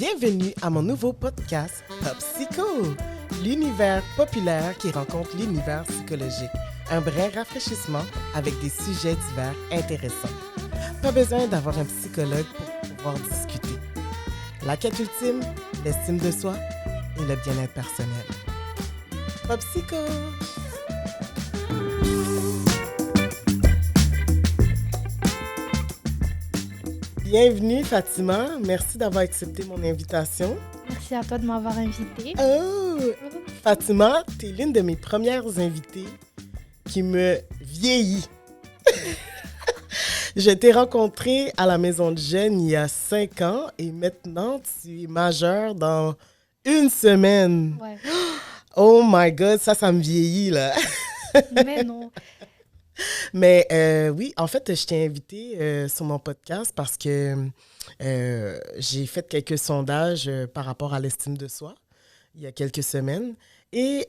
Bienvenue à mon nouveau podcast Pop Psycho, l'univers populaire qui rencontre l'univers psychologique. Un brin rafraîchissement avec des sujets divers intéressants. Pas besoin d'avoir un psychologue pour pouvoir discuter. La quête ultime, l'estime de soi et le bien-être personnel. Pop Psycho! Bienvenue Fatima, merci d'avoir accepté mon invitation. Merci à toi de m'avoir invitée. Oh! Fatima, tu es l'une de mes premières invitées qui me vieillit. Je t'ai rencontrée à la Maison de Jeunes il y a 5 ans et maintenant tu es majeure dans 1 semaine. Ouais. Oh my God, ça me vieillit là. Mais non. Mais oui, en fait, je t'ai invité sur mon podcast parce que j'ai fait quelques sondages par rapport à l'estime de soi il y a quelques semaines. Et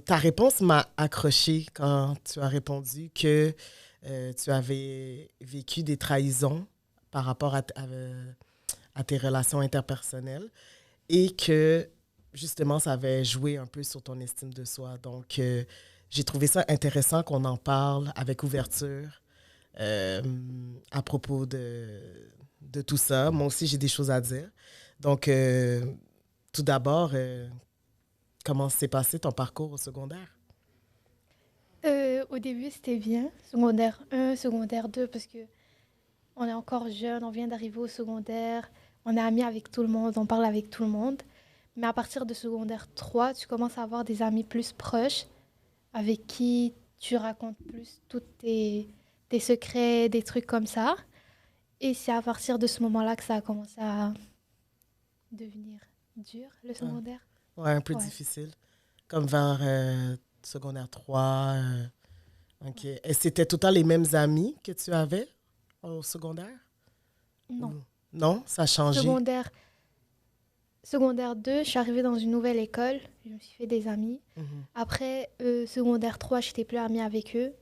ta réponse m'a accrochée quand tu as répondu que tu avais vécu des trahisons par rapport à tes relations interpersonnelles et que justement, ça avait joué un peu sur ton estime de soi. Donc, j'ai trouvé ça intéressant qu'on en parle avec ouverture à propos de tout ça. Moi aussi, j'ai des choses à dire. Donc, tout d'abord, comment s'est passé ton parcours au secondaire? Au début, c'était bien. Secondaire 1, secondaire 2, parce que on est encore jeune, on vient d'arriver au secondaire, on est amis avec tout le monde, on parle avec tout le monde. Mais à partir de secondaire 3, tu commences à avoir des amis plus proches avec qui tu racontes plus tous tes secrets, des trucs comme ça. Et c'est à partir de ce moment-là que ça a commencé à devenir dur, le secondaire. Ouais, un peu Ouais. difficile. Comme vers secondaire 3. OK. Et c'était tout le temps les mêmes amis que tu avais au secondaire? Non. Non, ça a changé. Secondaire 2, je suis arrivée dans une nouvelle école. Je me suis fait des amis. Mhm. Après, secondaire 3, je n'étais plus amie avec eux.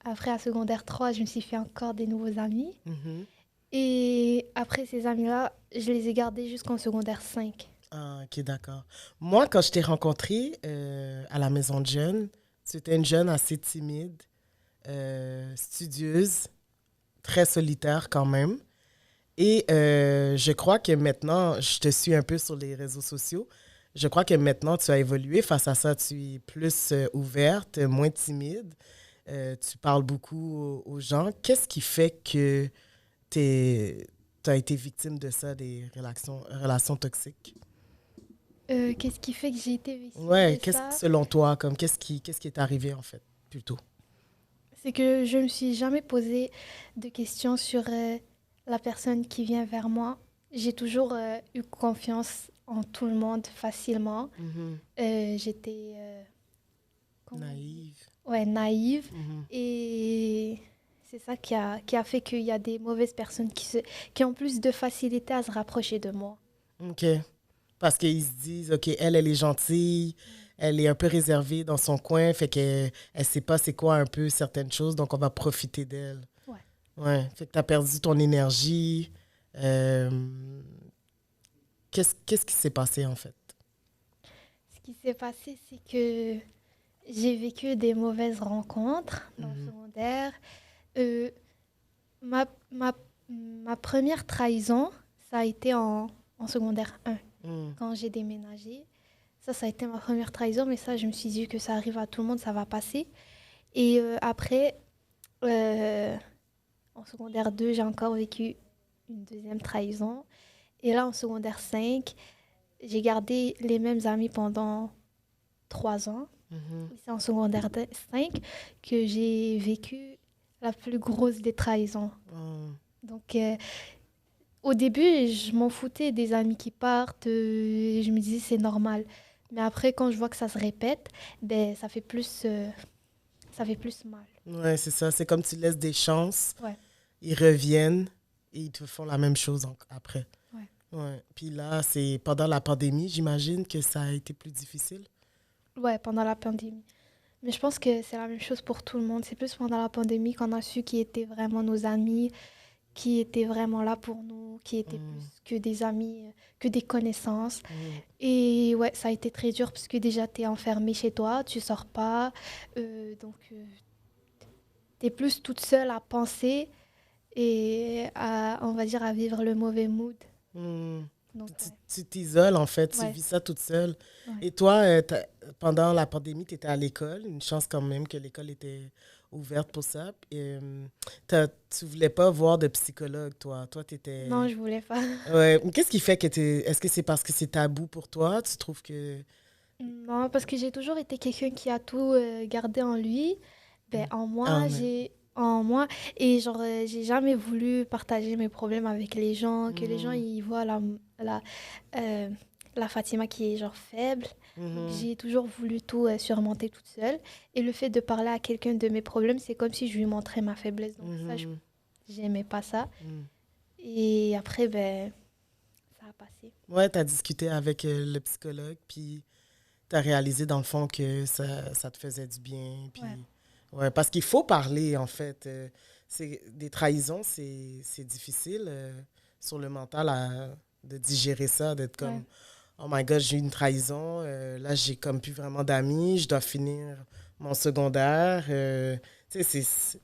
Après, à secondaire 3, je me suis fait encore des nouveaux amis. Mhm. Et après, ces amis-là, je les ai gardés jusqu'en secondaire 5. Ah, OK, d'accord. Moi, quand je t'ai rencontrée à la Maison de Jeunes, tu étais une jeune assez timide, studieuse, très solitaire quand même. Et je crois que maintenant, je te suis un peu sur les réseaux sociaux. Je crois que maintenant, tu as évolué face à ça. Tu es plus ouverte, moins timide. Tu parles beaucoup aux gens. Qu'est-ce qui fait que tu as été victime de ça, des relations toxiques? Qu'est-ce qui fait que j'ai été victime Ouais, de ça? selon toi, qu'est-ce qui est arrivé en fait, plutôt? C'est que je ne me suis jamais posé de questions sur la personne qui vient vers moi. J'ai toujours eu confiance en tout le monde facilement. Mhm. J'étais comment on dit? Naïve. Ouais, naïve. Mhm. Et c'est ça qui a fait qu'il y a des mauvaises personnes qui ont plus de facilité à se rapprocher de moi. OK. Parce qu'ils se disent, OK, elle est gentille, elle est un peu réservée dans son coin, fait qu'elle ne sait pas c'est quoi un peu certaines choses, donc on va profiter d'elle. Ouais. Ouais, fait que tu as perdu ton énergie. Euh, qu'est-ce qui s'est passé en fait? Ce qui s'est passé, c'est que j'ai vécu des mauvaises rencontres dans le Mhm. secondaire. Euh, ma, ma, ma première trahison, ça a été en secondaire 1, Mm. quand j'ai déménagé. Ça a été ma première trahison, mais ça, je me suis dit que ça arrive à tout le monde, ça va passer. Et après, en secondaire 2, j'ai encore vécu une deuxième trahison. Et là, en secondaire 5, j'ai gardé les mêmes amis pendant 3 ans. Mhm. Et c'est en secondaire 5 que j'ai vécu la plus grosse des trahisons. Mm. Donc, au début, je m'en foutais des amis qui partent. Je me disais, c'est normal. Mais après, quand je vois que ça se répète, ben, ça fait plus mal. Ouais, c'est ça. C'est comme tu laisses des chances, Ouais. ils reviennent et ils te font la même chose après. Ouais. Ouais. Puis là, c'est pendant la pandémie, j'imagine que ça a été plus difficile. Ouais, pendant la pandémie. Mais je pense que c'est la même chose pour tout le monde. C'est plus pendant la pandémie qu'on a su qui étaient vraiment nos amis, qui étaient vraiment là pour nous, qui étaient plus que des amis, que des connaissances. Et ouais, ça a été très dur parce que déjà, tu es enfermé chez toi, tu sors pas. Donc, tu es plus toute seule à penser et à, on va dire, à vivre le mauvais mood. Hmm. Donc, Puis ouais. tu t'isoles, en fait, tu Ouais, vis ça toute seule. ouais. Et toi, pendant la pandémie, tu étais à l'école. Une chance quand même que l'école était ouverte pour ça. Et, tu voulais pas voir de psychologue, toi. Toi, tu Non, étais... je voulais pas. Ouais. Qu'est-ce qui fait que tu... Est-ce que c'est parce que c'est tabou pour toi? Tu trouves que... Non, parce que j'ai toujours été quelqu'un qui a tout gardé en lui. Ben, Hmm. en Ah, moi, mais... j'ai en moi et genre j'ai jamais voulu partager mes problèmes avec les gens, que les gens Mhm. ils voient la euh, la Fatima qui est genre faible. Donc Mhm. j'ai toujours voulu tout surmonter toute seule et le fait de parler à quelqu'un de mes problèmes, c'est comme si je lui montrais ma faiblesse. Donc ça Mhm. j'aimais pas ça Mhm. et après ben ça a passé. Ouais, tu as discuté avec le psychologue, puis tu as réalisé dans le fond que ça te faisait du bien. Ouais. Puis, ouais, parce qu'il faut parler, en fait. Des trahisons, c'est difficile sur le mental de digérer ça, d'être Ouais. comme, oh my God, j'ai eu une trahison. Là, j'ai comme plus vraiment d'amis. Je dois finir mon secondaire. Tu sais,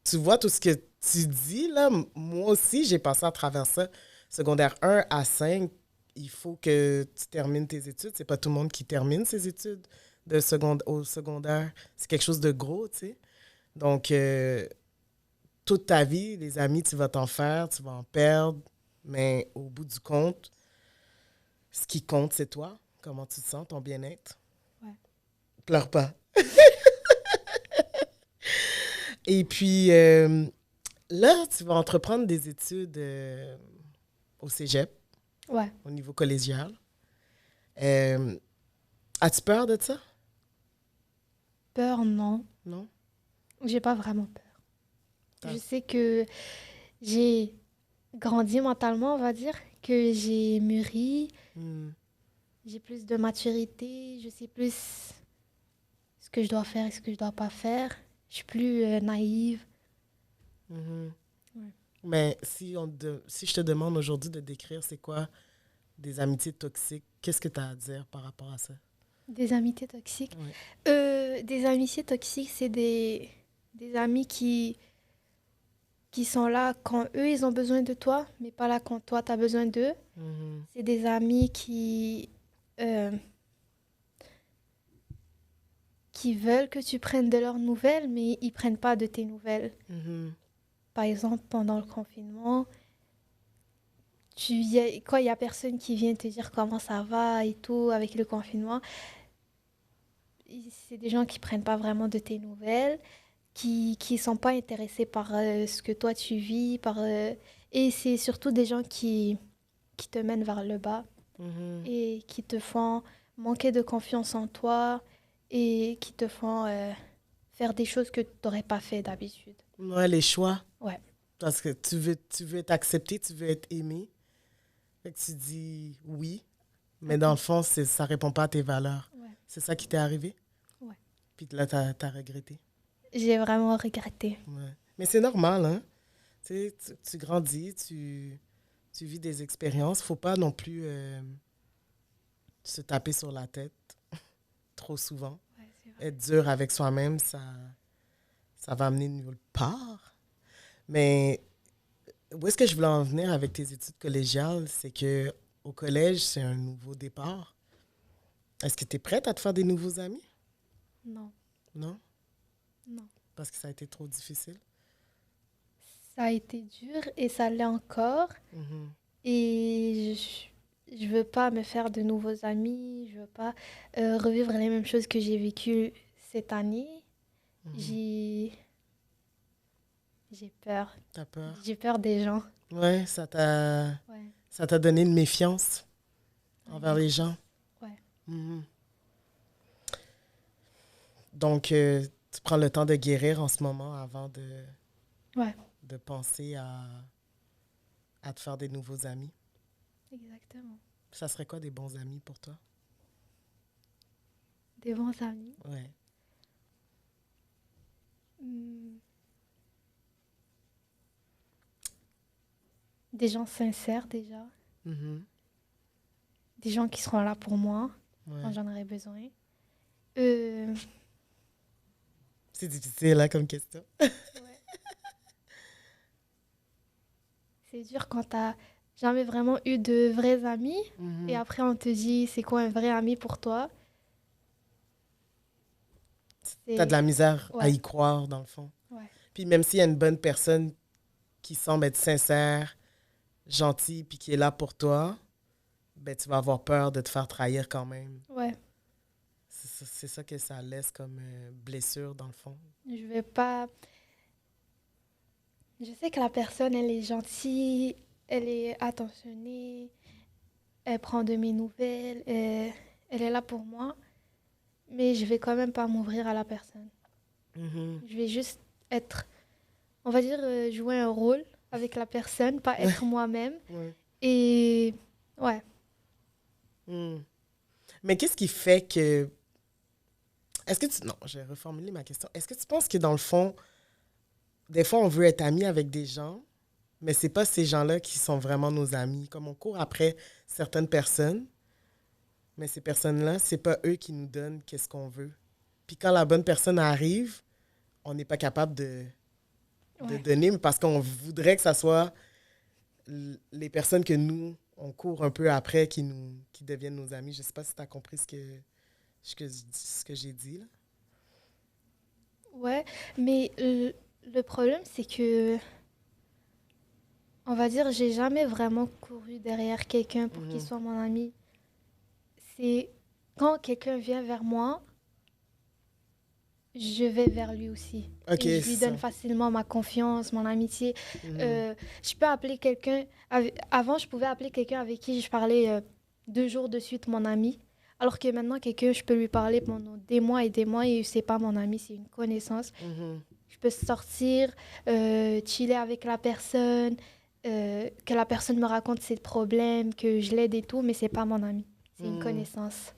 tu vois tout ce que tu dis, là. Moi aussi, j'ai passé à travers ça. Secondaire 1 à 5, il faut que tu termines tes études. C'est pas tout le monde qui termine ses études au secondaire. C'est quelque chose de gros, tu sais. Donc, toute ta vie, les amis, tu vas t'en faire, tu vas en perdre. Mais au bout du compte, ce qui compte, c'est toi. Comment tu te sens, ton bien-être. Ouais. Pleure pas. Et puis, là, tu vas entreprendre des études au cégep, Ouais. au niveau collégial. Euh, As-tu peur de ça? Peur, non. Non? J'ai pas vraiment peur. Je T'as- sais que j'ai grandi mentalement, on va dire, que j'ai mûri, Hmm. j'ai plus de maturité, je sais plus ce que je dois faire et ce que je dois pas faire. Je suis plus naïve. Mhm. Ouais. Mais si je te demande aujourd'hui de décrire c'est quoi des amitiés toxiques, qu'est-ce que tu as à dire par rapport à ça? Des amitiés toxiques. Ouais. Des amitiés toxiques, c'est des amis qui sont là quand eux, ils ont besoin de toi, mais pas là quand toi, tu as besoin d'eux. Mhm. C'est des amis euh, qui veulent que tu prennes de leurs nouvelles, mais ils prennent pas de tes nouvelles. Mhm. Par exemple, pendant le confinement, quand il y a personne qui vient te dire comment ça va et tout avec le confinement, c'est des gens qui prennent pas vraiment de tes nouvelles, qui sont pas intéressés par ce que toi tu vis, et c'est surtout des gens qui te mènent vers le bas Mhm. et qui te font manquer de confiance en toi et qui te font faire des choses que tu n'aurais pas fait d'habitude. Ouais, les choix. Ouais, Parce que tu veux être accepté, tu veux être aimé. Fait que tu dis oui, mais dans le fond, ça répond pas à tes valeurs. ouais, C'est ça qui t'est arrivé? ouais. Puis là, t'as regretté. J'ai vraiment regretté. Ouais. Mais c'est normal, hein? Tu sais, tu grandis, tu vis des expériences. Faut pas non plus se taper sur la tête trop souvent. Ouais, c'est vrai. Être dur avec soi-même, ça va amener nulle part. Mais où est-ce que je voulais en venir avec tes études collégiales? C'est que au collège, c'est un nouveau départ. Est-ce que tu es prête à te faire des nouveaux amis? Non, Non? non. Parce que ça a été trop difficile. Ça a été dur et ça l'est encore. Mhm. Et je veux pas me faire de nouveaux amis. Je veux pas revivre les mêmes choses que j'ai vécues cette année. Mhm. J'ai j'ai peur. T'as peur? J'ai peur des gens. Ouais, Ouais, ça t'a donné une méfiance ouais, envers les gens. ouais, Mhm. Donc, tu prends le temps de guérir en ce moment avant ouais, de penser à te faire des nouveaux amis. exactement. Ça serait quoi des bons amis pour toi? Des bons amis. Ouais. Hmm, des gens sincères déjà, Mhm. des gens qui seront là pour moi quand Ouais. j'en aurai besoin. Euh, C'est difficile, là, comme question. ouais. C'est dur quand t'as jamais vraiment eu de vrais amis et Mhm. après on te dit c'est quoi un vrai ami pour toi. T'as de C'est la misère à ouais, y croire, dans le fond. ouais, Puis même s'il y a une bonne personne qui semble être sincère, gentille, puis qui est là pour toi, ben tu vas avoir peur de te faire trahir quand même. ouais. C'est ça que ça laisse comme blessure, dans le fond. Je vais pas. Je sais que la personne elle est gentille, elle est attentionnée, elle prend de mes nouvelles, elle est là pour moi, mais je vais quand même pas m'ouvrir à la personne. Mhm. Je vais juste être, on va dire, jouer un rôle avec la personne, pas être moi-même. Ouais. Et ouais, Hmm. Mais qu'est-ce qui fait que... Est-ce que tu... Non, je vais reformuler ma question. Est-ce que tu penses que dans le fond, des fois, on veut être ami avec des gens, mais c'est pas ces gens-là qui sont vraiment nos amis. Comme on court après certaines personnes, mais ces personnes-là, c'est pas eux qui nous donnent qu'est-ce qu'on veut. Puis quand la bonne personne arrive, on n'est pas capable de ouais. donner, mais parce qu'on voudrait que ça soit les personnes que nous, on court un peu après qui deviennent nos amis. Je sais pas si tu as compris ce que j'ai dit, là. Ouais, mais le problème, c'est que, on va dire, j'ai jamais vraiment couru derrière quelqu'un pour qu'il Mhm. soit mon ami. C'est quand quelqu'un vient vers moi, je vais vers lui aussi. OK, Et c'est je lui donne ça. facilement ma confiance, mon amitié. Mhm. Je peux appeler quelqu'un. Avant, je pouvais appeler quelqu'un avec qui je parlais 2 jours de suite, mon ami. Alors que maintenant, quelqu'un, je peux lui parler pendant des mois et c'est pas mon ami, c'est une connaissance. Mhm. Je peux sortir, chiller avec la personne, que la personne me raconte ses problèmes, que je l'aide et tout, mais c'est pas mon ami. C'est une Mhm. connaissance.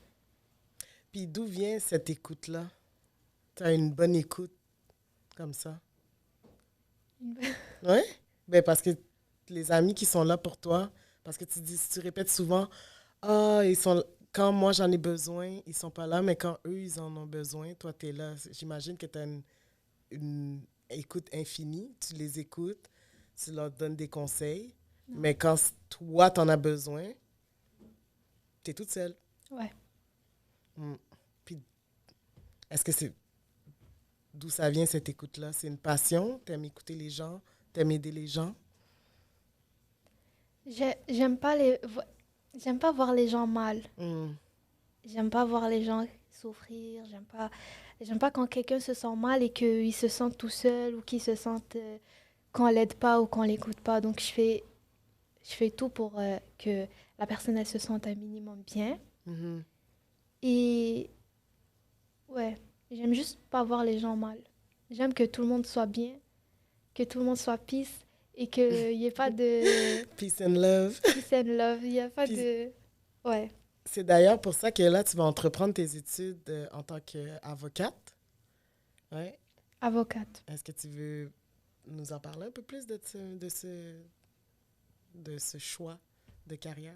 Puis d'où vient cette écoute-là? Tu as une bonne écoute comme ça? Ouais? Ben parce que les amis qui sont là pour toi, parce que tu dis, tu répètes souvent, ah, ils sont quand moi j'en ai besoin, ils sont pas là, mais quand eux ils en ont besoin, toi tu es là. J'imagine que tu as une écoute infinie, tu les écoutes, tu leur donnes des conseils, Non. mais quand toi t'en as besoin, tu es toute seule. Ouais. Mm. Puis est-ce que c'est d'où ça vient cette écoute-là? C'est une passion? T'aimes écouter les gens? T'aimes aider les gens? J'aime pas j'aime pas voir les gens mal. Mm. J'aime pas voir les gens souffrir. J'aime pas quand quelqu'un se sent mal et qu'il se sent tout seul ou qu'il se sent qu'on l'aide pas ou qu'on l'écoute pas. Donc je fais tout pour que la personne elle se sente un minimum bien. Mhm. Et ouais, j'aime juste pas voir les gens mal. J'aime que tout le monde soit bien, que tout le monde soit peace et qu'il n'y ait pas de Peace and love. peace and love. Il n'y a pas Puis de... Ouais, c'est d'ailleurs pour ça que là, tu vas entreprendre tes études en tant qu'avocate. Ouais. avocate. Est-ce que tu veux nous en parler un peu plus de ce choix de carrière?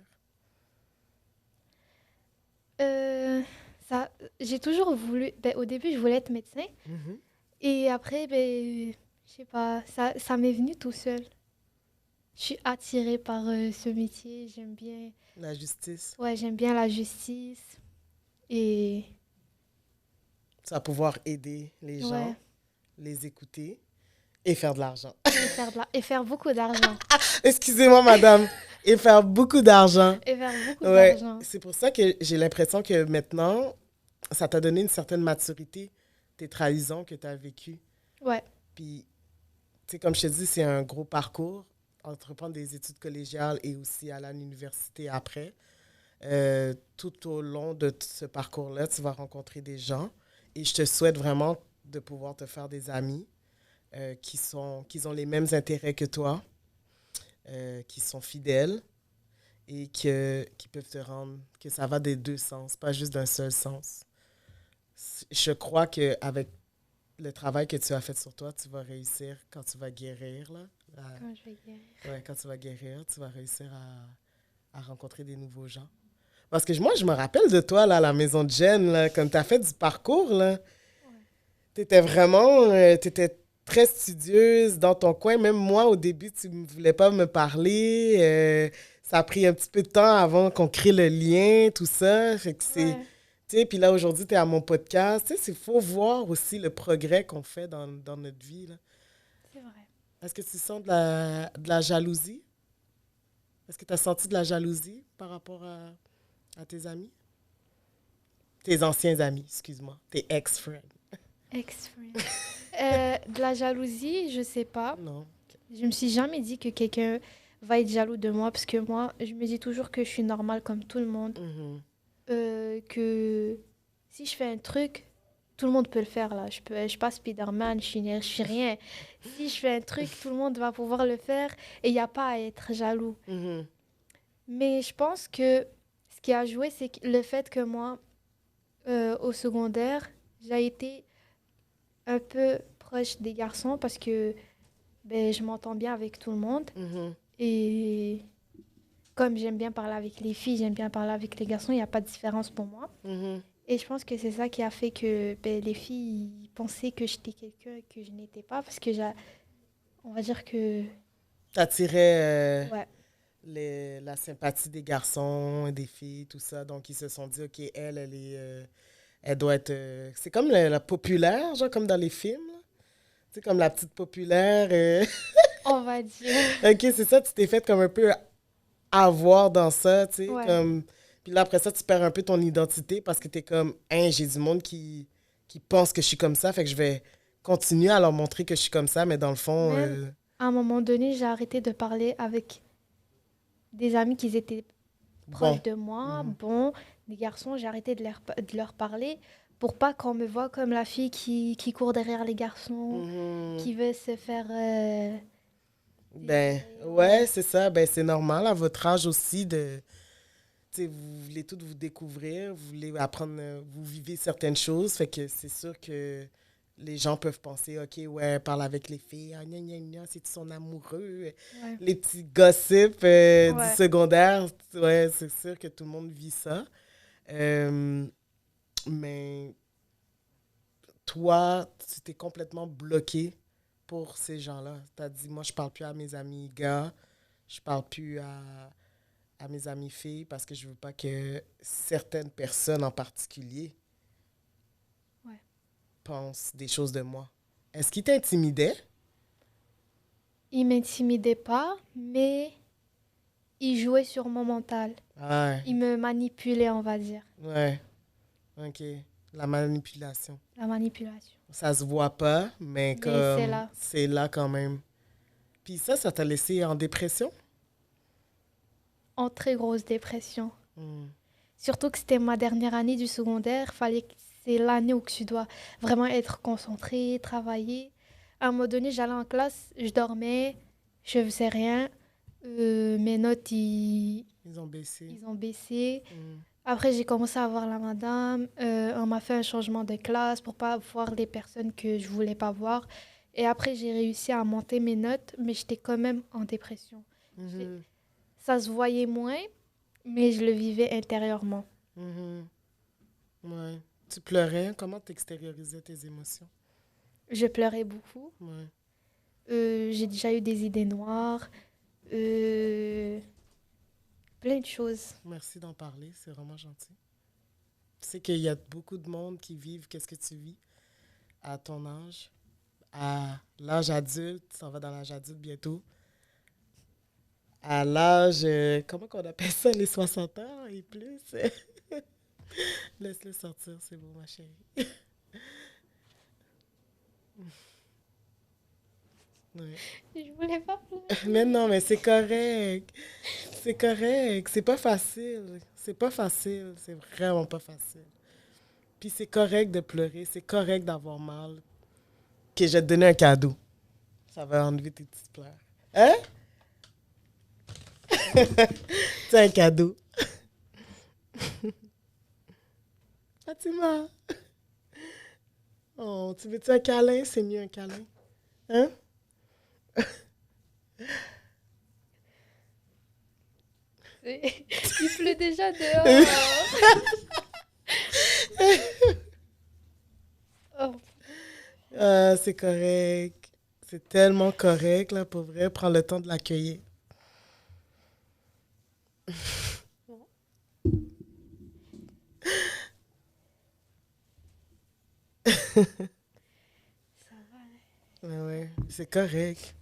Euh, j'ai toujours voulu... Ben, au début, je voulais être médecin. Mhm. Et après, ben, je sais pas, ça m'est venu tout seul. Je suis attirée par ce métier. J'aime bien... La justice. Ouais, j'aime bien la justice. Et... Tu vas pouvoir aider les Ouais, gens, les écouter et faire de l'argent. et faire beaucoup d'argent. Excusez-moi, madame. Et faire beaucoup d'argent. Et faire beaucoup Ouais. d'argent. C'est pour ça que j'ai l'impression que maintenant, ça t'a donné une certaine maturité, tes trahisons que tu as vécues. Ouais, Puis, tu sais, comme je te dis, c'est un gros parcours, entreprendre des études collégiales et aussi aller à l'université après. Tout au long de ce parcours-là, tu vas rencontrer des gens et je te souhaite vraiment de pouvoir te faire des amis qui ont les mêmes intérêts que toi, qui sont fidèles et qui peuvent te rendre, que ça va des deux sens, pas juste d'un seul sens. Je crois qu'avec le travail que tu as fait sur toi, tu vas réussir quand tu vas guérir, là, Quand je vais guérir. Ouais, quand tu vas guérir, tu vas réussir à rencontrer des nouveaux gens. Parce que moi, je me rappelle de toi, là, à la maison de Jen, là, quand tu as fait du parcours, là. Ouais. T'étais vraiment, t'étais très studieuse dans ton coin. Même moi, au début, tu ne voulais pas me parler. Ça a pris un petit peu de temps avant qu'on crée le lien, tout ça. Fait que c'est, Ouais, tu sais, puis là, aujourd'hui, tu es à mon podcast. Tu sais, il faut voir aussi le progrès qu'on fait dans notre vie, là. c'est vrai. Est-ce que tu sens de la jalousie? Est-ce que tu as senti de la jalousie par rapport à tes amis? Tes anciens amis, excuse-moi. Tes ex-friends. Ex-friend. De la jalousie, je sais pas. Non. Je me suis jamais dit que quelqu'un va être jaloux de moi parce que moi, je me dis toujours que je suis normale comme tout le monde. Mhm. Que si je fais un truc, tout le monde peut le faire là. Je suis pas Spider-Man, je suis rien. Si je fais un truc, tout le monde va pouvoir le faire et il n'y a pas à être jaloux. Mhm. Mais je pense que ce qui a joué, c'est le fait que moi, au secondaire, j'ai été un peu proche des garçons parce que ben, je m'entends bien avec tout le monde. Mhm. Et comme j'aime bien parler avec les filles, j'aime bien parler avec les garçons, il n'y a pas de différence pour moi. Mhm. Et je pense que c'est ça qui a fait que ben, les filles ils pensaient que j'étais quelqu'un que je n'étais pas. Parce que on va dire que... T'attirais Ouais, la sympathie des garçons et des filles, tout ça. Donc, ils se sont dit, OK, elle doit être... c'est comme la populaire, genre comme dans les films, là. Tu sais, comme la petite populaire. on va dire. OK, c'est ça, tu t'es fait comme un peu avoir dans ça, tu sais, Ouais. comme... Puis là, après ça, tu perds un peu ton identité parce que t'es comme, hein, j'ai du monde qui pense que je suis comme ça, fait que je vais continuer à leur montrer que je suis comme ça, mais dans le fond, Même à un moment donné, j'ai arrêté de parler avec des amis qui étaient bon. proches de moi. Mhm. Bon, des garçons, j'ai arrêté de leur parler pour pas qu'on me voit comme la fille qui court derrière les garçons, Mhm. qui veut se faire Ben, désirer. ouais, Ouais, c'est ça. Ben, c'est normal à votre âge aussi de. Tu sais, vous voulez tout vous découvrir, vous voulez apprendre, vous vivez certaines choses. Fait que c'est sûr que les gens peuvent penser, OK, ouais, elle parle avec les filles, ah, gna, gna, gna, c'est son amoureux. ouais, Les petits gossips du ouais. secondaire, ouais, c'est sûr que tout le monde vit ça. Euh, mais toi, tu t'es complètement bloqué pour ces gens-là. Tu as dit, moi, je parle plus à mes amis gars, je parle plus à mes amis filles parce que je veux pas que certaines personnes en particulier Ouais. pensent des choses de moi. Est-ce qu'ils t'intimidaient? Il m'intimidait pas, mais il jouait sur mon mental. Ouais, Il me manipulait, on va dire. ouais, ok. La manipulation. La manipulation. Ça se voit pas, mais Mais c'est comme là. c'est là quand même. Puis ça t'a laissé en dépression? En très grosse dépression. Hmm. Surtout que c'était ma dernière année du secondaire. C'est l'année où tu dois vraiment être concentré, travailler. À un moment donné, j'allais en classe, je dormais, je faisais rien. Mes notes, Ils ont baissé. ils ont baissé. Hmm. Après, j'ai commencé à voir la madame. On m'a fait un changement de classe pour pas voir les personnes que je voulais pas voir. Et après, j'ai réussi à monter mes notes, mais j'étais quand même en dépression. J'ai- Mhm. Ça se voyait moins, mais je le vivais intérieurement. Mhm. Ouais. Tu pleurais? Comment t'extériorisais tes émotions? Je pleurais beaucoup. Ouais. J'ai déjà eu des idées noires. euh, Plein de choses. Merci d'en parler, c'est vraiment gentil. Tu sais qu'il y a beaucoup de monde qui vivent qu'est-ce que tu vis à ton âge, à l'âge adulte, ça va dans l'âge adulte bientôt, à l'âge, comment qu'on appelle ça, les 60 ans et plus. Laisse-le sortir, c'est beau, ma chérie. Ouais. Je voulais pas Mais pleurer. non, mais c'est correct. C'est correct. C'est pas facile. C'est pas facile. C'est vraiment pas facile. Puis c'est correct de pleurer. C'est correct d'avoir mal. Que je vais te donner un cadeau. Ça va enlever tes petites pleurs. Hein? C'est un cadeau. Fatima. Oh, tu veux-tu un câlin? C'est mieux un câlin. Hein? Il pleut déjà dehors. Oh, Ah, c'est correct. C'est tellement correct, là, pour vrai. Prends le temps de l'accueillir. bon, ça va. Ouais, ouais, c'est correct.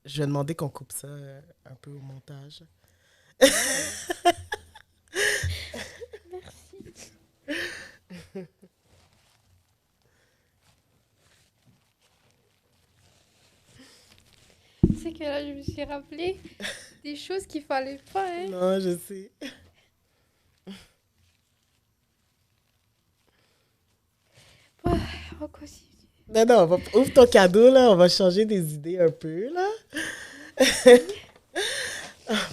Je vais demander qu'on coupe ça un peu au montage. Merci. C'est que là, je me suis rappelé des choses qu'il fallait pas, hein. Non, je sais. Ouais, on continue. Non, non, ouvre ton cadeau, là. On va changer des idées un peu, là. Merci.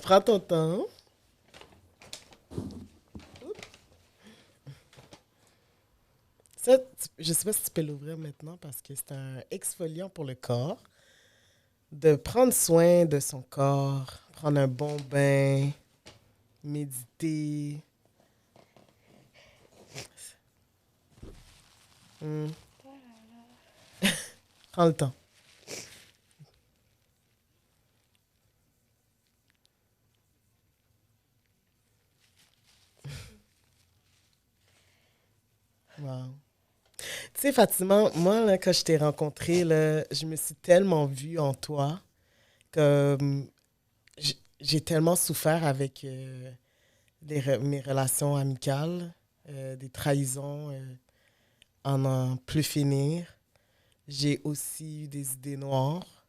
Prends ton temps. Ça, je sais pas si tu peux l'ouvrir maintenant parce que c'est un exfoliant pour le corps. De prendre soin de son corps, prendre un bon bain, méditer. Hmm, prends le temps. Wow. Tu sais, Fatima, moi, là, quand je t'ai rencontré, là, je me suis tellement vue en toi. Comme j'ai tellement souffert avec mes relations amicales, des trahisons en n'en plus finir. J'ai aussi eu des idées noires.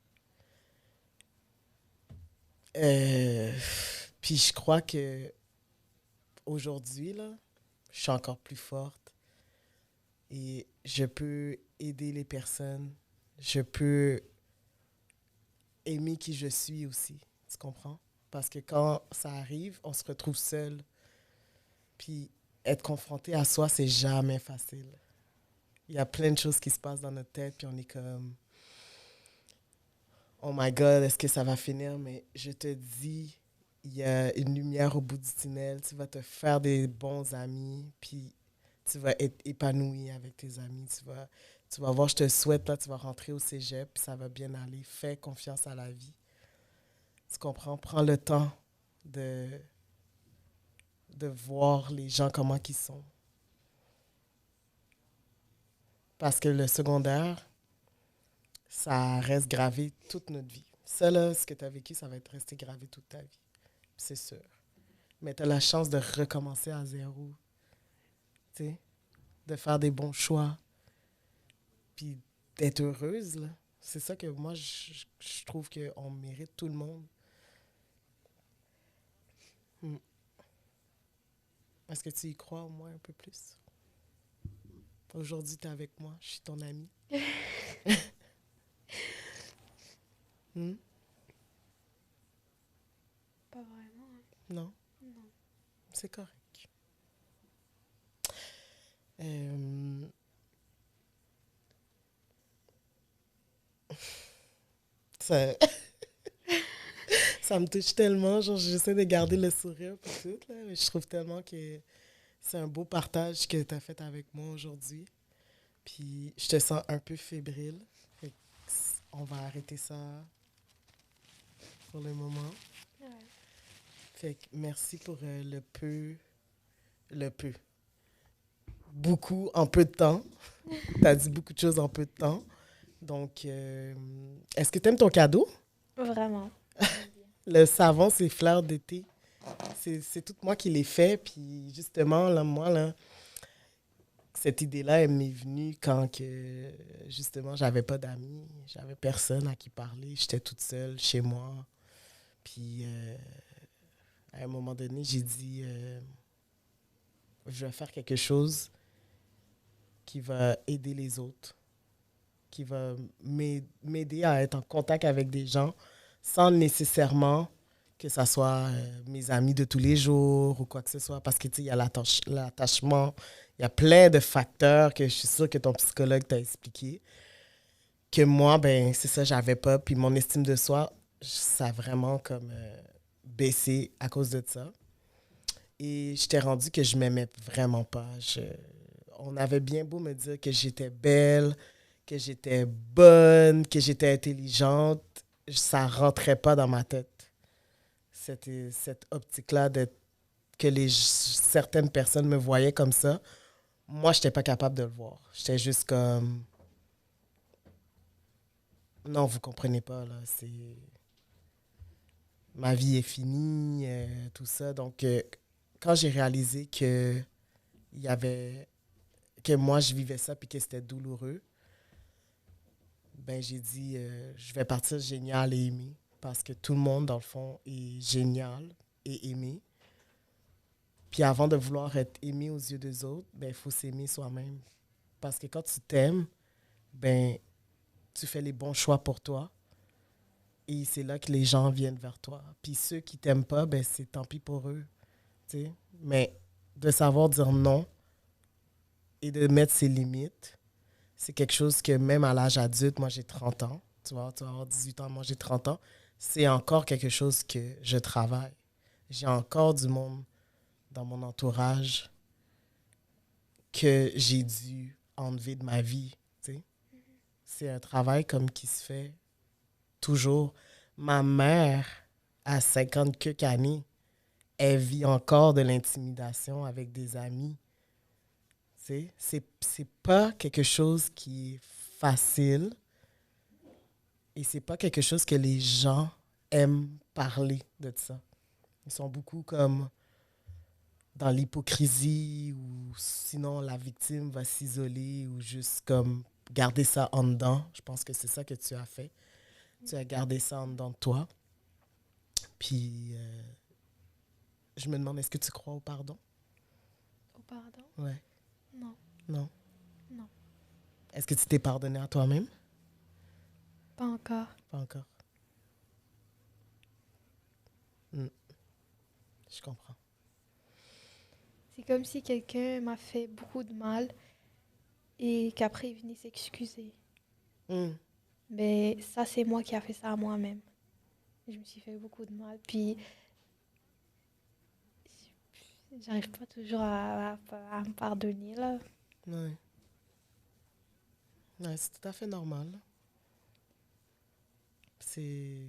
Euh, Puis je crois que aujourd'hui, là, je suis encore plus forte et je peux aider les personnes. Je peux aimer qui je suis aussi. Tu comprends? Parce que quand ça arrive, on se retrouve seul. Puis être confronté à soi, c'est jamais facile. Il y a plein de choses qui se passent dans notre tête, puis on est comme, oh my God, est-ce que ça va finir? Mais je te dis, il y a une lumière au bout du tunnel. Tu vas te faire des bons amis, puis tu vas être épanoui avec tes amis. Tu vas voir, je te souhaite, là, tu vas rentrer au cégep, puis ça va bien aller. Fais confiance à la vie. Tu comprends? Prends le temps de, de voir les gens comment ils sont. Parce que le secondaire, ça reste gravé toute notre vie. Ça, là, ce que tu as vécu, ça va être resté gravé toute ta vie. C'est sûr. Mais tu as la chance de recommencer à zéro, tu sais, de faire des bons choix, puis d'être heureuse, là. C'est ça que moi, je trouve qu'on mérite tout le monde. Hmm. Est-ce que tu y crois au moins un peu plus? Aujourd'hui, tu es avec moi, je suis ton amie. Hmm? Pas vraiment, hein. Non, Non. c'est correct. Euh, ça, ça me touche tellement. Genre, j'essaie de garder le sourire pour tout, là. Mais je trouve tellement que c'est un beau partage que tu as fait avec moi aujourd'hui. Puis je te sens un peu fébrile. Fait que on va arrêter ça pour le moment. Ouais. Fait que merci pour le peu. Beaucoup en peu de temps. Tu as dit beaucoup de choses en peu de temps. Donc, est-ce que tu aimes ton cadeau? Vraiment. Le savon, c'est fleurs d'été. C'est tout moi qui l'ai fait. Puis justement, là, moi, là, cette idée-là, elle m'est venue quand que, justement, j'avais pas d'amis. J'avais personne à qui parler. J'étais toute seule chez moi. Puis, à un moment donné, j'ai dit, je vais faire quelque chose qui va aider les autres, qui va m'aider à être en contact avec des gens sans nécessairement que ça soit mes amis de tous les jours ou quoi que ce soit. Parce que, tu sais, il y a l'attachement, il y a plein de facteurs que je suis sûre que ton psychologue t'a expliqué. que moi, ben c'est ça, j'avais pas. Puis mon estime de soi, ça a vraiment comme baissé à cause de ça. Et j'étais rendue que je m'aimais vraiment pas. On avait bien beau me dire que j'étais belle, que j'étais bonne, que j'étais intelligente, ça rentrait pas dans ma tête. Cette optique-là que certaines personnes me voyaient comme ça. Moi, j'étais pas capable de le voir. J'étais juste comme... Non, vous comprenez pas, là. Ma vie est finie, tout ça. Donc, quand j'ai réalisé il y avait... que moi, je vivais ça puis que c'était douloureux, ben j'ai dit, je vais partir génial et aimé. Parce que tout le monde, dans le fond, est génial et aimé. Puis avant de vouloir être aimé aux yeux des autres, ben il faut s'aimer soi-même. Parce que quand tu t'aimes, ben tu fais les bons choix pour toi. Et c'est là que les gens viennent vers toi. Puis ceux qui t'aiment pas, ben c'est tant pis pour eux. T'sais. Mais de savoir dire non et de mettre ses limites, c'est quelque chose que même à l'âge adulte, moi j'ai 30 ans, tu vas avoir 18 ans, moi j'ai 30 ans, c'est encore quelque chose que je travaille. J'ai encore du monde dans mon entourage que j'ai dû enlever de ma vie. T'sais. C'est un travail comme qui se fait toujours. Ma mère, à 50 quelques années, elle vit encore de l'intimidation avec des amis. C'est pas quelque chose qui est facile et c'est pas quelque chose que les gens aiment parler de ça. Ils sont beaucoup comme dans l'hypocrisie ou sinon la victime va s'isoler ou juste comme garder ça en dedans. Je pense que c'est ça que tu as fait. Tu as gardé ça en dedans de toi. Puis je me demande, est-ce que tu crois au pardon? Au pardon? Ouais. Non. Non. Non. Est-ce que tu t'es pardonné à toi-même? Pas encore. Pas encore. Je comprends. C'est comme si quelqu'un m'a fait beaucoup de mal et qu'après il venait s'excuser. Mm. Mais ça, c'est moi qui a fait ça à moi-même. Je me suis fait beaucoup de mal. Puis, j'arrive pas toujours à me pardonner, là. Ouais. Ouais, c'est tout à fait normal. C'est,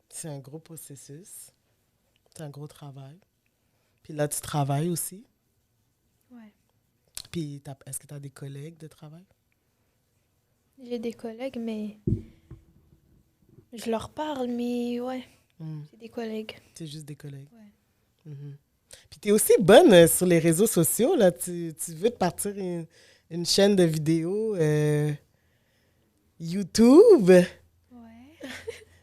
c'est un gros processus. C'est un gros travail. Puis là, tu travailles aussi. Ouais. Puis, est-ce que tu as des collègues de travail? J'ai des collègues, mais je leur parle, mais ouais, Mm. c'est des collègues. C'est juste des collègues. Ouais. Mhm. Puis, tu es aussi bonne sur les réseaux sociaux. Là. Tu veux te partir une chaîne de vidéos YouTube. Ouais.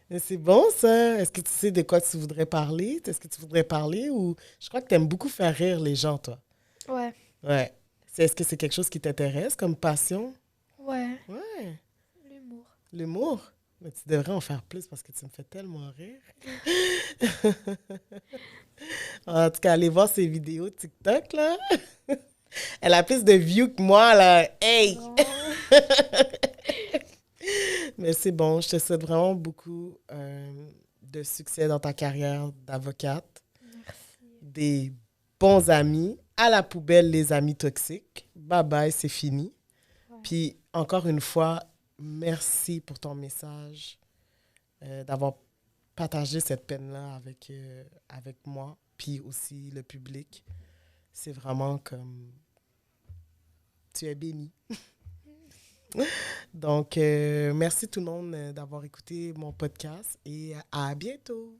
Mais c'est bon, ça. Est-ce que tu sais de quoi tu voudrais parler? Est-ce que tu voudrais parler ou... Je crois que tu aimes beaucoup faire rire les gens, toi. Ouais. Ouais. Est-ce que c'est quelque chose qui t'intéresse comme passion? Ouais. Ouais. L'humour. L'humour? Mais tu devrais en faire plus parce que tu me fais tellement rire. En tout cas, allez voir ses vidéos TikTok, là. Elle a plus de views que moi, là. Hey! Non. Mais c'est bon, je te souhaite vraiment beaucoup de succès dans ta carrière d'avocate. Merci. Des bons amis. À la poubelle, les amis toxiques. Bye bye, c'est fini. Ouais. Puis, encore une fois, merci pour ton message, d'avoir partagé cette peine-là avec moi, puis aussi le public. C'est vraiment comme... Tu es béni. Donc, merci tout le monde d'avoir écouté mon podcast et à bientôt.